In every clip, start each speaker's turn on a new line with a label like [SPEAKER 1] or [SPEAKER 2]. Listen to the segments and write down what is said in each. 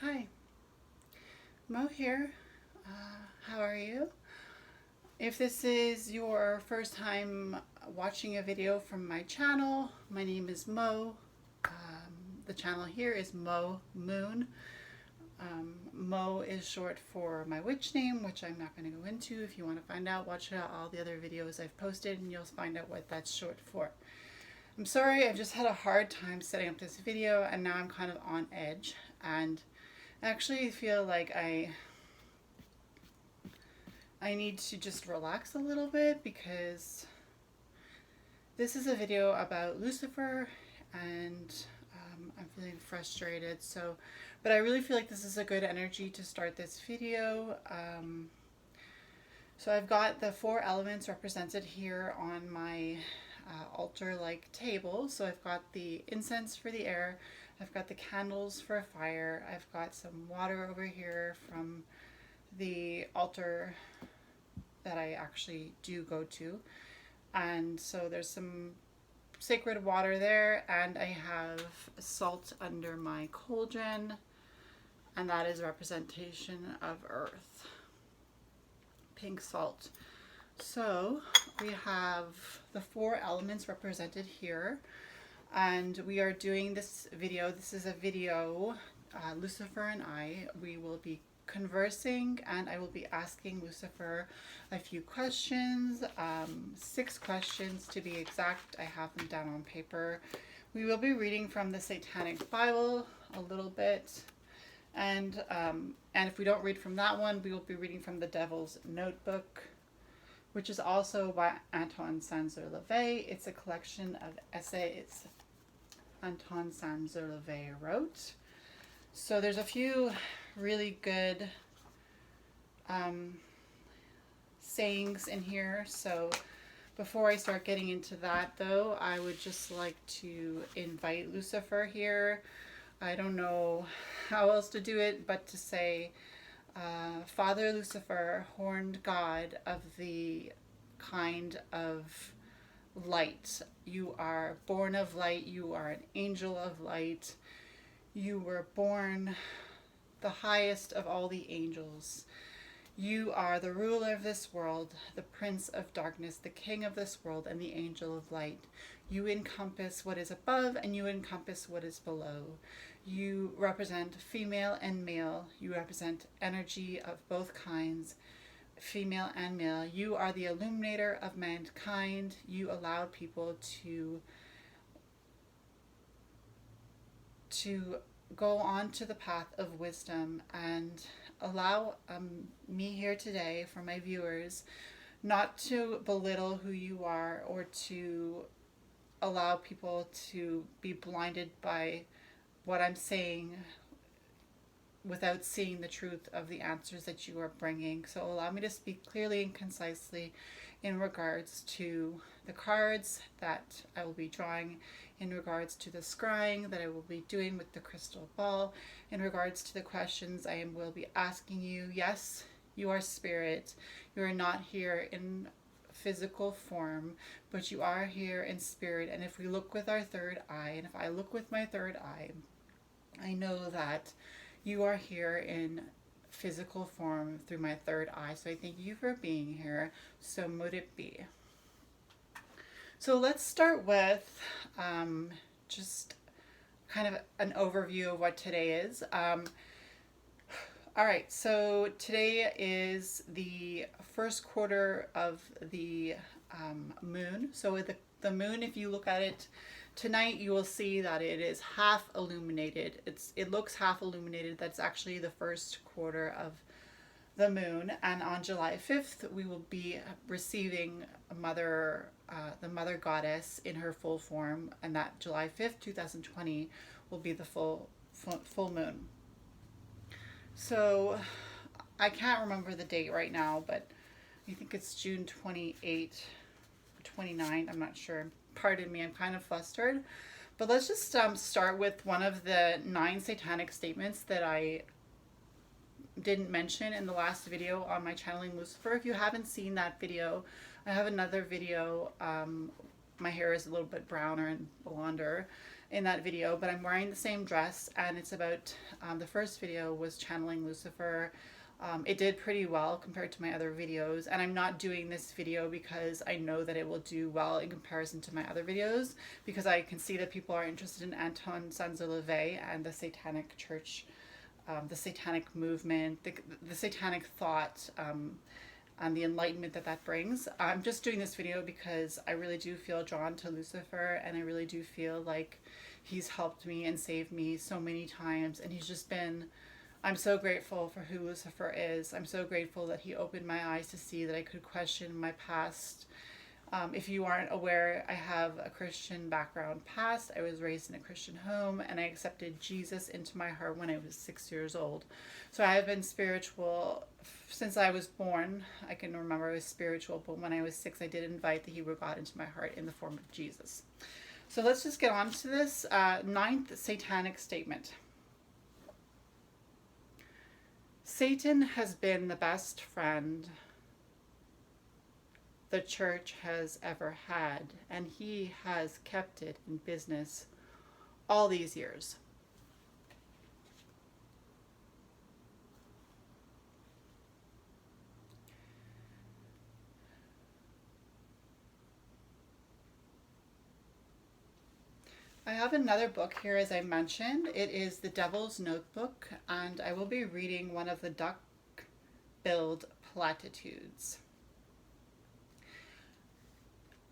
[SPEAKER 1] Hi, Mo here. How are you? If this is your first time watching a video from my channel, my name is Mo. The channel here is Mo Moon. Mo is short for my witch name, which I'm not going to go into. If you want to find out, watch out all the other videos I've posted and you'll find out what that's short for. I'm sorry, I've just had a hard time setting up this video and now I'm kind of on edge, and I actually feel like I need to just relax a little bit because this is a video about Lucifer, and I'm feeling frustrated. But I really feel like this is a good energy to start this video. So I've got the four elements represented here on my altar-like table. So I've got the incense for the air, I've got the candles for fire, I've got some water over here from the altar that I actually do go to. And so there's some sacred water there, and I have salt under my cauldron, and that is representation of earth. Pink salt. So we have the four elements represented here, and we are doing this video. This is a video, Lucifer and we will be conversing, and I will be asking Lucifer a few questions, 6 questions to be exact. I have them down on paper. We will be reading from the Satanic Bible a little bit, and if we don't read from that one, we will be reading from the Devil's Notebook, which is also by Anton Szandor LaVey. It's a collection of essays Anton Szandor LaVey wrote. So there's a few really good sayings in here. So before I start getting into that, though, I would just like to invite Lucifer here. I don't know how else to do it but to say, Father Lucifer, horned god of the kind of light. You are born of light. You are an angel of light. You were born the highest of all the angels. You are the ruler of this world, the prince of darkness, the king of this world, and the angel of light. You encompass what is above and you encompass what is below. You represent female and male. You represent energy of both kinds, female and male. You are the illuminator of mankind. You allowed people to go on to the path of wisdom, and allow me here today, for my viewers, not to belittle who you are or to allow people to be blinded by what I'm saying without seeing the truth of the answers that you are bringing. So allow me to speak clearly and concisely in regards to the cards that I will be drawing, in regards to the scrying that I will be doing with the crystal ball, in regards to the questions I will be asking you. Yes, you are spirit. You are not here in physical form, but you are here in spirit. And if we look with our third eye, and if I look with my third eye, I know that you are here in physical form through my third eye. So I thank you for being here. So mote it be. So let's start with just kind of an overview of what today is. All right, so today is the first quarter of the moon. So the moon, if you look at it tonight, you will see that it is half illuminated. It looks half illuminated. That's actually the first quarter of the moon. And on July 5th, we will be receiving the mother goddess in her full form. And that July 5th, 2020 will be the full moon. So I can't remember the date right now, but I think it's June 28th or 29th. I'm not sure. Pardon me, I'm kind of flustered. But let's just start with one of the 9 satanic statements that I didn't mention in the last video on my channeling Lucifer. If you haven't seen that video, I have another video. My hair is a little bit browner and blonder, in that video, but I'm wearing the same dress, and it's about, the first video was channeling Lucifer. It did pretty well compared to my other videos, and I'm not doing this video because I know that it will do well in comparison to my other videos, because I can see that people are interested in Anton Szandor LaVey and the Satanic Church, the Satanic movement, the Satanic thought, and the enlightenment that that brings. I'm just doing this video because I really do feel drawn to Lucifer, and I really do feel like he's helped me and saved me so many times, and he's just been, I'm so grateful for who Lucifer is. I'm so grateful that he opened my eyes to see that I could question my past. If you aren't aware, I have a Christian background past. I was raised in a Christian home, and I accepted Jesus into my heart when I was 6 years old. So I have been spiritual since I was born. I can remember I was spiritual, but when I was 6, I did invite the Hebrew God into my heart in the form of Jesus. So let's just get on to this. Ninth satanic statement. Satan has been the best friend the church has ever had, and he has kept it in business all these years. I have another book here, as I mentioned. It is The Devil's Notebook, and I will be reading one of the duck-billed platitudes.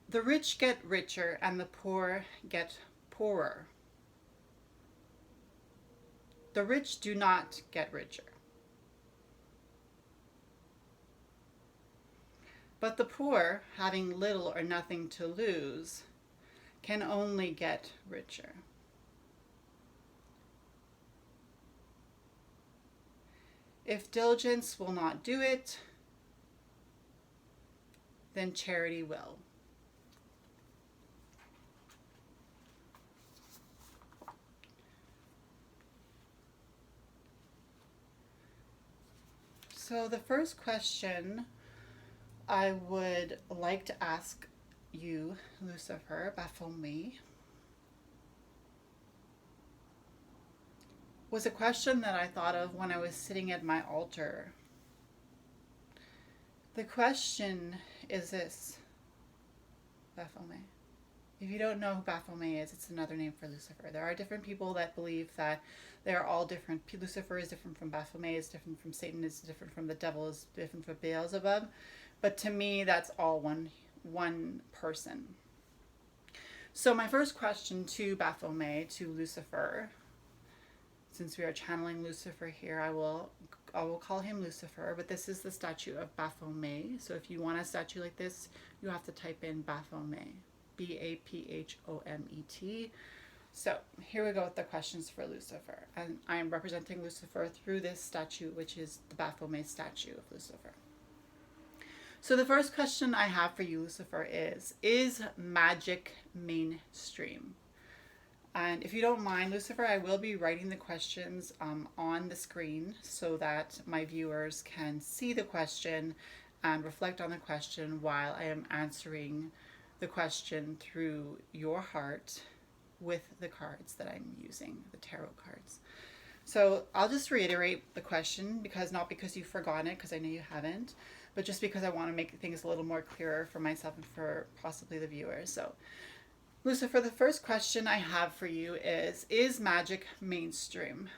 [SPEAKER 1] The rich get richer and the poor get poorer. The rich do not get richer, but the poor, having little or nothing to lose, can only get richer. If diligence will not do it, then charity will. So the first question I would like to ask you, Lucifer, baffle me, was a question that I thought of when I was sitting at my altar. The question is this, Baphomet. If you don't know who Baphomet is, it's another name for Lucifer. There are different people that believe that they are all different. Lucifer is different from Baphomet, is different from Satan, is different from the devil, is different from Beelzebub. But to me, that's all one person. So my first question to Baphomet, to Lucifer, since we are channeling Lucifer here, I will call him Lucifer, but this is the statue of Baphomet. So if you want a statue like this, you have to type in Baphomet. Baphomet. So here we go with the questions for Lucifer. And I am representing Lucifer through this statue, which is the Baphomet statue of Lucifer. So the first question I have for you, Lucifer, is magic mainstream? And if you don't mind, Lucifer, I will be writing the questions on the screen so that my viewers can see the question and reflect on the question while I am answering the question through your heart with the cards that I'm using, the tarot cards. So I'll just reiterate the question, not because you've forgotten it, because I know you haven't, but just because I want to make things a little more clearer for myself and for possibly the viewers. So Lucifer, the first question I have for you is magic mainstream?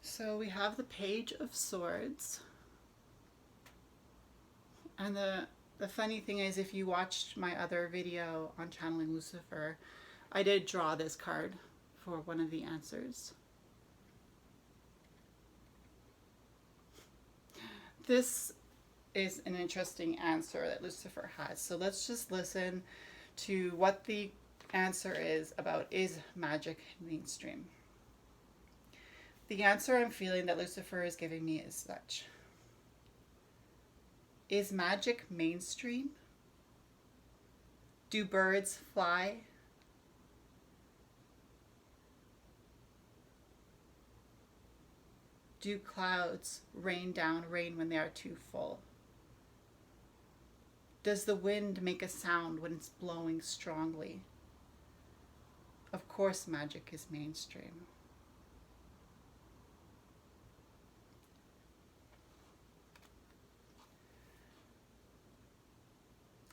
[SPEAKER 1] So we have the Page of Swords. And the funny thing is, if you watched my other video on channeling Lucifer, I did draw this card for one of the answers. This is an interesting answer that Lucifer has. So let's just listen to what the answer is about, is magic mainstream? The answer I'm feeling that Lucifer is giving me is such. Is magic mainstream? Do birds fly? Do clouds rain down rain when they are too full? Does the wind make a sound when it's blowing strongly? Of course, magic is mainstream.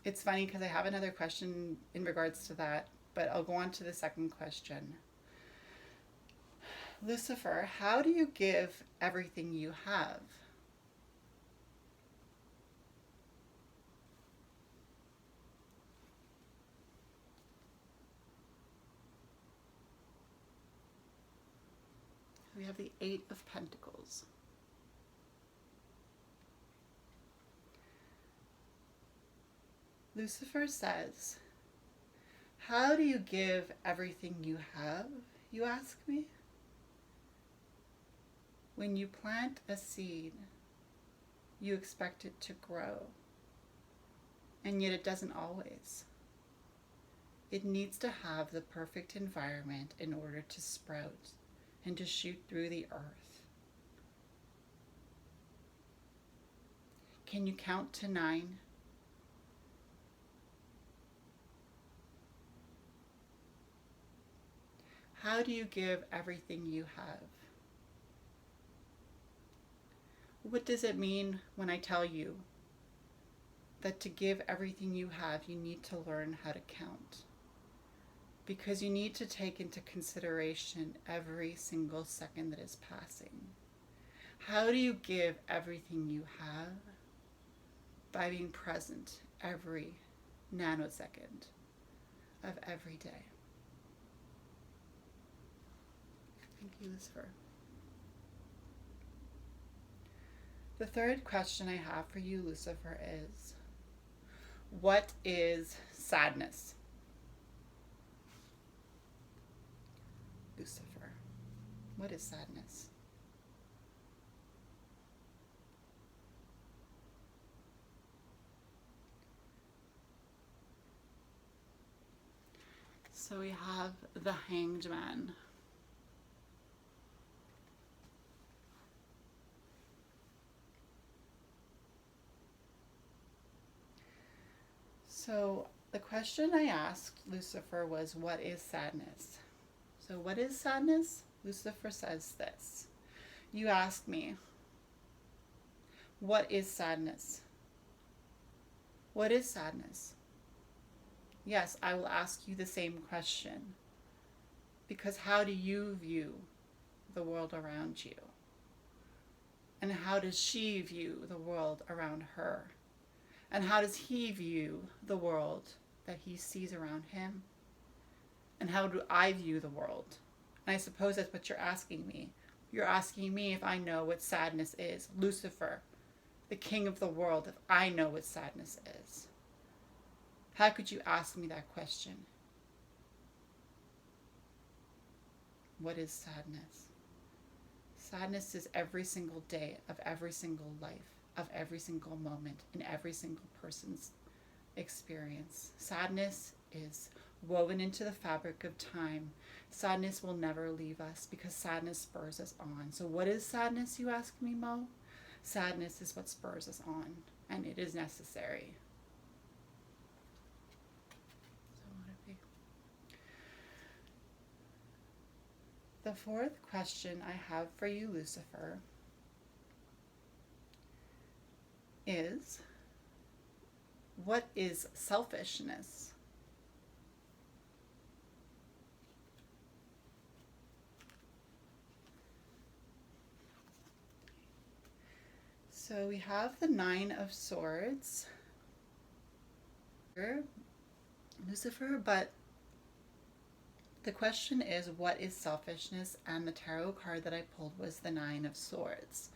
[SPEAKER 1] It's funny because I have another question in regards to that, but I'll go on to the second question. Lucifer, how do you give everything you have? We have the Eight of Pentacles. Lucifer says, how do you give everything you have, you ask me? When you plant a seed, you expect it to grow, and yet it doesn't always. It needs to have the perfect environment in order to sprout and to shoot through the earth. Can you count to 9? How do you give everything you have? What does it mean when I tell you that to give everything you have, you need to learn how to count? Because you need to take into consideration every single second that is passing. How do you give everything you have? By being present every nanosecond of every day. Thank you, Lucifer. The third question I have for you, Lucifer, is, what is sadness? Lucifer, what is sadness? So we have the Hanged Man. So the question I asked Lucifer was, what is sadness? So what is sadness? Lucifer says this. You ask me, what is sadness? What is sadness? Yes, I will ask you the same question. Because how do you view the world around you? And how does she view the world around her? And how does he view the world that he sees around him? And how do I view the world? And I suppose that's what you're asking me. You're asking me if I know what sadness is. Lucifer, the king of the world, if I know what sadness is. How could you ask me that question? What is sadness? Sadness is every single day of every single life, of every single moment, in every single person's experience. Sadness is woven into the fabric of time. Sadness will never leave us because sadness spurs us on. So what is sadness, you ask me, Mo? Sadness is what spurs us on, and it is necessary. The fourth question I have for you, Lucifer, is, what is selfishness? So we have the 9 of Swords, Lucifer, but the question is, what is selfishness? And the tarot card that I pulled was the 9 of Swords.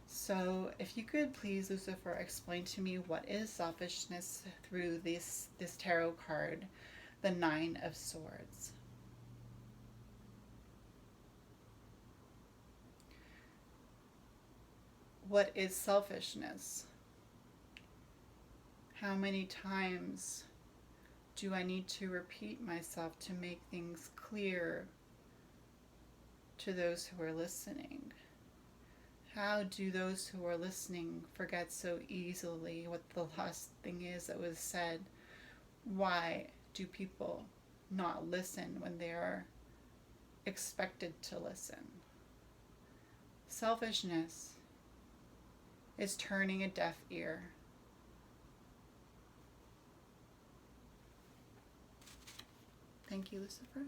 [SPEAKER 1] So if you could please, Lucifer, explain to me what is selfishness through this tarot card, the 9 of Swords. What is selfishness? How many times do I need to repeat myself to make things clear to those who are listening? How do those who are listening forget so easily what the last thing is that was said? Why do people not listen when they are expected to listen? Selfishness is turning a deaf ear. Thank you, Lucifer.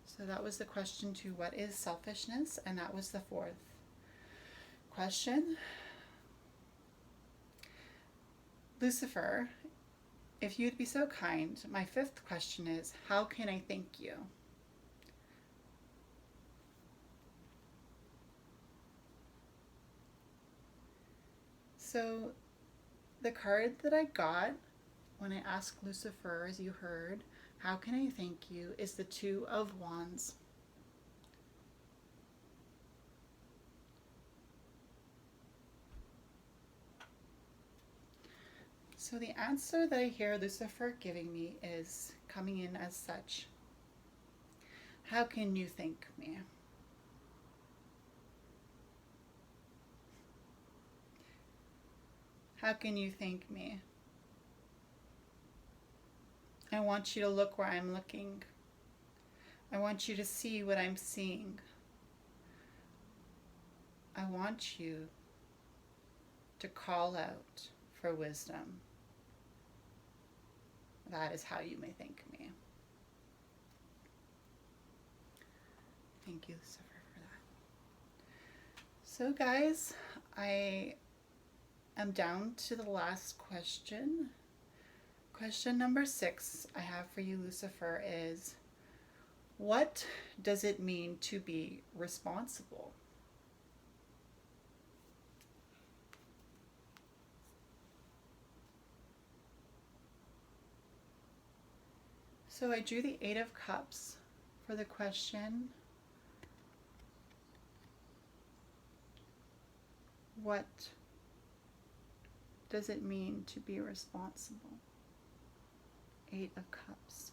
[SPEAKER 1] So that was the question 2, what is selfishness? And that was the 4th question. Lucifer, if you'd be so kind, my 5th question is, how can I thank you? So the card that I got when I asked Lucifer, as you heard, how can I thank you, is the 2 of Wands. So the answer that I hear Lucifer giving me is coming in as such. How can you thank me? How can you thank me? I want you to look where I'm looking. I want you to see what I'm seeing. I want you to call out for wisdom. That is how you may thank me. Thank you, Lucifer, for that. So guys, I am down to the last question. Question number 6 I have for you, Lucifer, is what does it mean to be responsible? So I drew the 8 of Cups for the question, what does it mean to be responsible? 8 of Cups.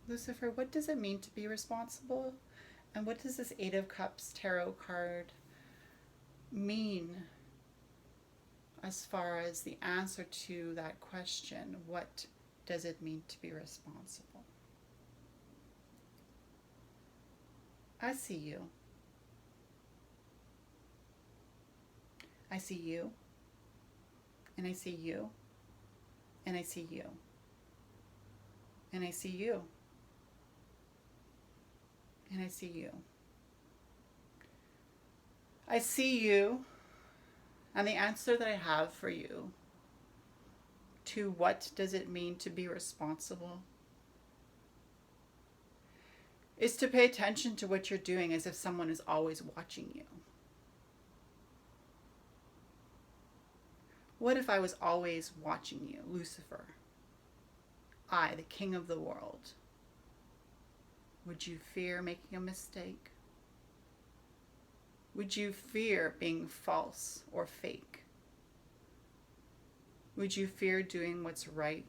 [SPEAKER 1] Lucifer, what does it mean to be responsible? And what does this 8 of Cups tarot card mean as far as the answer to that question? What does it mean to be responsible? I see you. I see you. And I see you. And I see you. And I see you. And I see you. I see you, and the answer that I have for you to what does it mean to be responsible is to pay attention to what you're doing as if someone is always watching you. What if I was always watching you, Lucifer? I, the king of the world. Would you fear making a mistake? Would you fear being false or fake? Would you fear doing what's right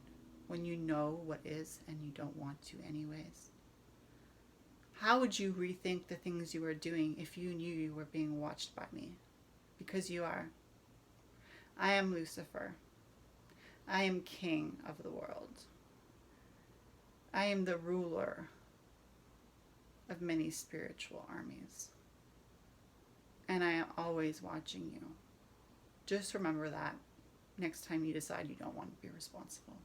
[SPEAKER 1] when you know what is and you don't want to anyways? How would you rethink the things you were doing if you knew you were being watched by me? Because you are. I am Lucifer. I am king of the world. I am the ruler of many spiritual armies. And I am always watching you. Just remember that next time you decide you don't want to be responsible.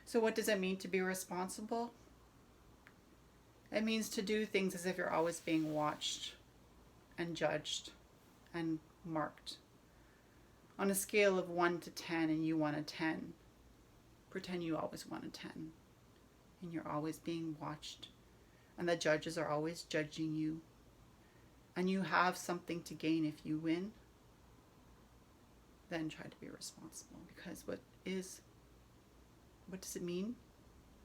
[SPEAKER 1] So what does it mean to be responsible? It means to do things as if you're always being watched and judged and marked. On a scale of 1 to 10 and you want a 10, pretend you always want a 10. And you're always being watched. And the judges are always judging you. and you have something to gain if you win, then try to be responsible. Because what does it mean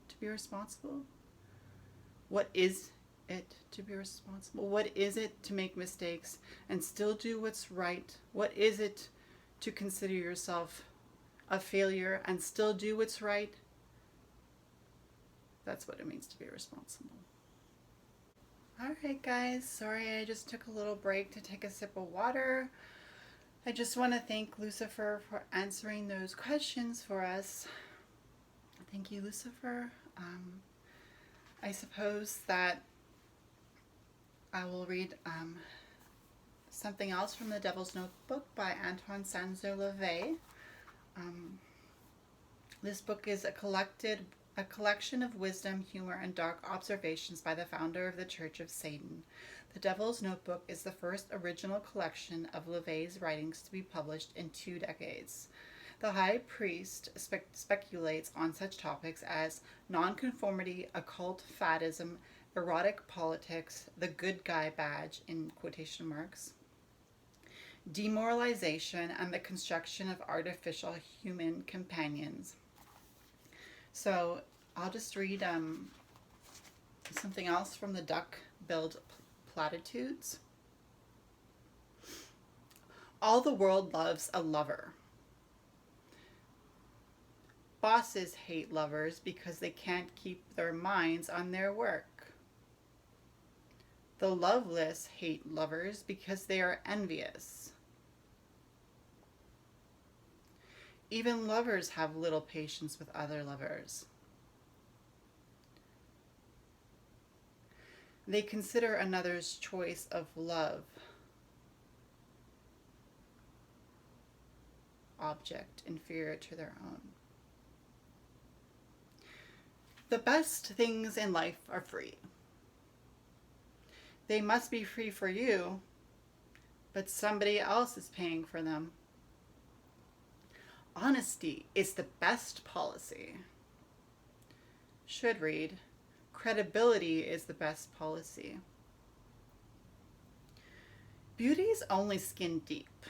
[SPEAKER 1] to be responsible? What is it to be responsible? What is it to make mistakes and still do what's right? What is it to consider yourself a failure and still do what's right? That's what it means to be responsible. Alright guys, sorry I just took a little break to take a sip of water. I just want to thank Lucifer for answering those questions for us. Thank you, Lucifer. I suppose that I will read something else from the Devil's Notebook by Anton Szandor LaVey. This book is a collection of wisdom, humor, and dark observations by the founder of the Church of Satan. The Devil's Notebook is the first original collection of LaVey's writings to be published in 2 decades. The High Priest speculates on such topics as nonconformity, occult faddism, erotic politics, the good guy badge in quotation marks, demoralization, and the construction of artificial human companions. So I'll just read something else from the duck-billed platitudes. All the world loves a lover. Bosses hate lovers because they can't keep their minds on their work. The loveless hate lovers because they are envious. Even lovers have little patience with other lovers. They consider another's choice of love object inferior to their own. The best things in life are free. They must be free for you, but somebody else is paying for them. Honesty is the best policy. Should read, credibility is the best policy. Beauty's only skin deep.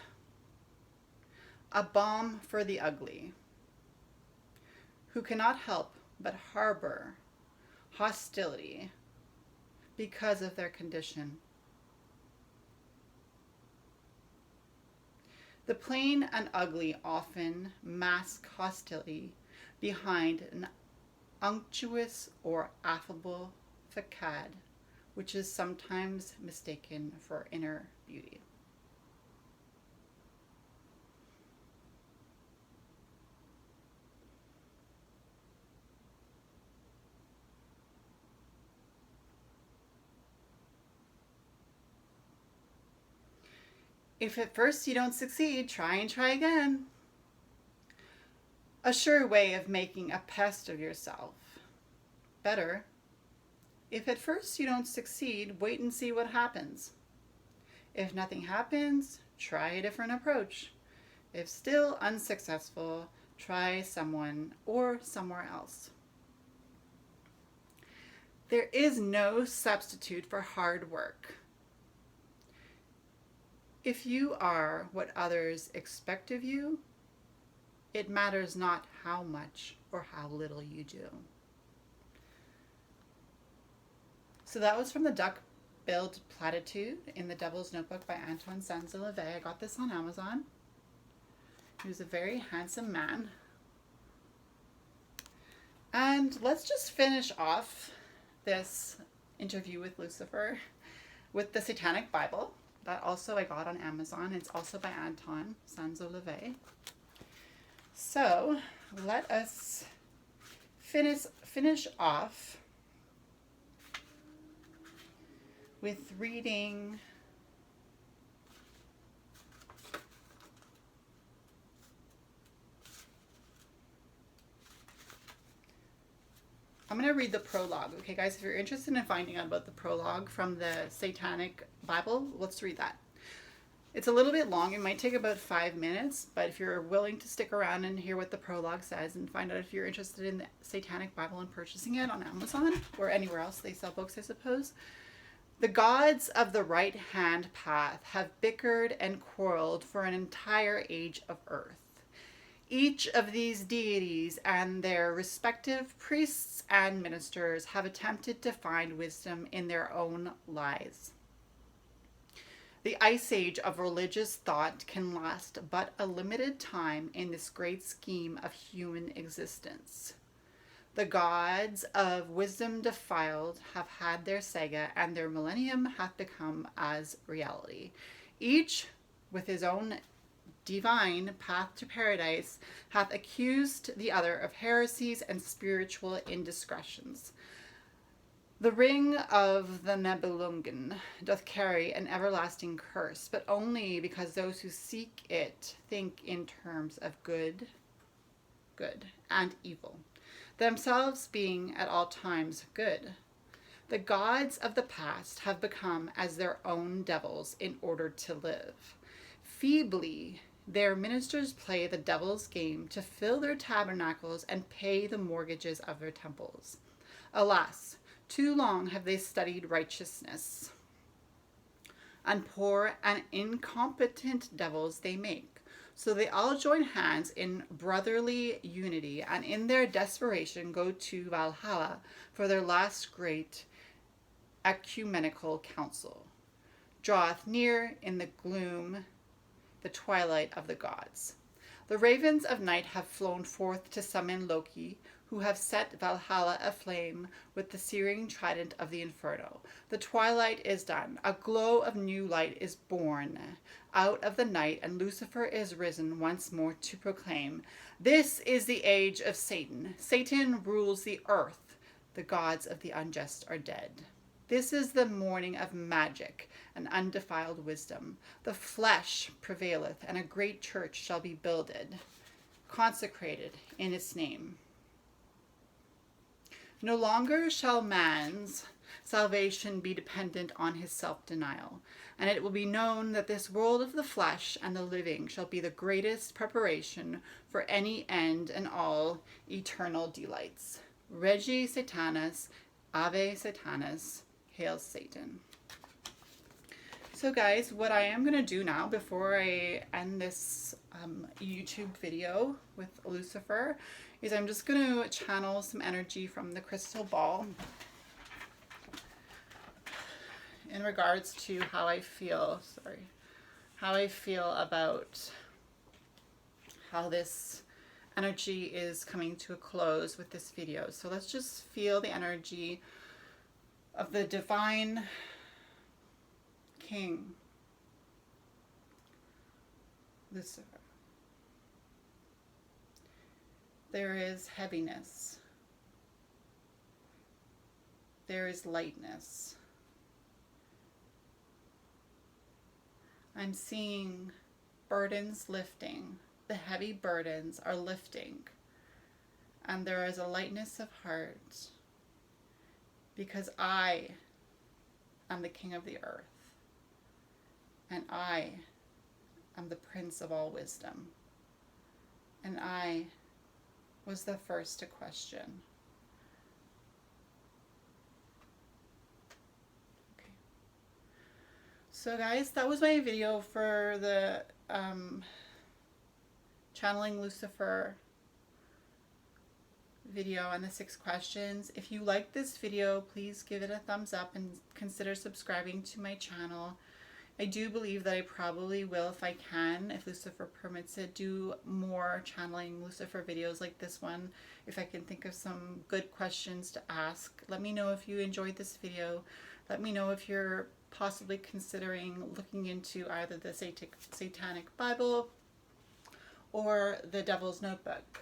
[SPEAKER 1] A balm for the ugly, who cannot help but harbor hostility because of their condition. The plain and ugly often mask hostility behind an unctuous or affable facade, which is sometimes mistaken for inner beauty. If at first you don't succeed, try and try again. A sure way of making a pest of yourself. Better, if at first you don't succeed, wait and see what happens. If nothing happens, try a different approach. If still unsuccessful, try someone or somewhere else. There is no substitute for hard work. If you are what others expect of you, it matters not how much or how little you do. So that was from the Duck-Billed Platitude in the Devil's Notebook by Anton Szandor LaVey. I got this on Amazon. He was a very handsome man. And let's just finish off this interview with Lucifer with the Satanic Bible. That also I got on Amazon. It's also by Anton Szandor LaVey. So let us finish off with reading I'm going to read the prologue. Okay, guys, if you're interested in finding out about the prologue from the Satanic Bible, let's read that. It's a little bit long. It might take about 5 minutes, but if you're willing to stick around and hear what the prologue says and find out if you're interested in the Satanic Bible and purchasing it on Amazon or anywhere else they sell books, I suppose, The gods of the right-hand path have bickered and quarreled for an entire age of earth. Each of these deities and their respective priests and ministers have attempted to find wisdom in their own lies. The ice age of religious thought can last but a limited time in this great scheme of human existence. The gods of wisdom defiled have had their saga, and their millennium hath become as reality. Each with his own divine path to paradise hath accused the other of heresies and spiritual indiscretions. The ring of the Nibelungen doth carry an everlasting curse, but only because those who seek it think in terms of good, and evil, themselves being at all times good. The gods of the past have become as their own devils in order to live. Feebly their ministers play the devil's game to fill their tabernacles and pay the mortgages of their temples. Alas, too long have they studied righteousness, and poor and incompetent devils they make. So they all join hands in brotherly unity, and in their desperation go to Valhalla for their last great ecumenical council. Draweth near in the gloom the twilight of the gods. The ravens of night have flown forth to summon Loki, who have set Valhalla aflame with the searing trident of the inferno. The twilight is done. A glow of new light is born out of the night, and Lucifer is risen once more to proclaim, "This is the age of Satan. Satan rules the earth. The gods of the unjust are dead. This is the morning of magic and undefiled wisdom. The flesh prevaileth, and a great church shall be builded, consecrated in its name. No longer shall man's salvation be dependent on his self-denial, and it will be known that this world of the flesh and the living shall be the greatest preparation for any end and all eternal delights. Regi Satanas, Ave Satanas, Hail Satan." So guys, what I am going to do now before I end this YouTube video with Lucifer is I'm just going to channel some energy from the crystal ball in regards to how I feel, about how this energy is coming to a close with this video. So let's just feel the energy of the divine King Lucifer. There is heaviness. There is lightness. I'm seeing burdens lifting. The heavy burdens are lifting. And there is a lightness of heart, because I am the King of the earth. And I am the Prince of all wisdom. And I was the first to question. Okay. So guys, that was my video for the channeling Lucifer video and the 6 questions. If you like this video, please give it a thumbs up and consider subscribing to my channel. I do believe that I probably will, if I can, if Lucifer permits it, do more channeling Lucifer videos like this one, if I can think of some good questions to ask. Let me know if you enjoyed this video. Let me know if you're possibly considering looking into either the Satanic Bible or the Devil's Notebook.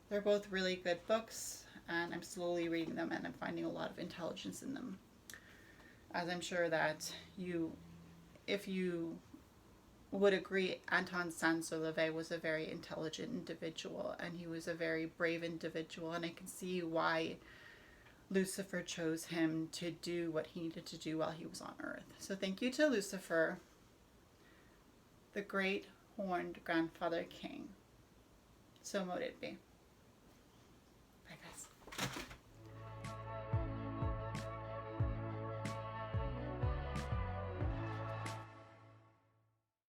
[SPEAKER 1] They're both really good books, and I'm slowly reading them, and I'm finding a lot of intelligence in them. As I'm sure that if you would agree, Anton Szandor LaVey was a very intelligent individual, and he was a very brave individual, and I can see why Lucifer chose him to do what he needed to do while he was on earth. So thank you to Lucifer, the great horned grandfather king. So mote it be.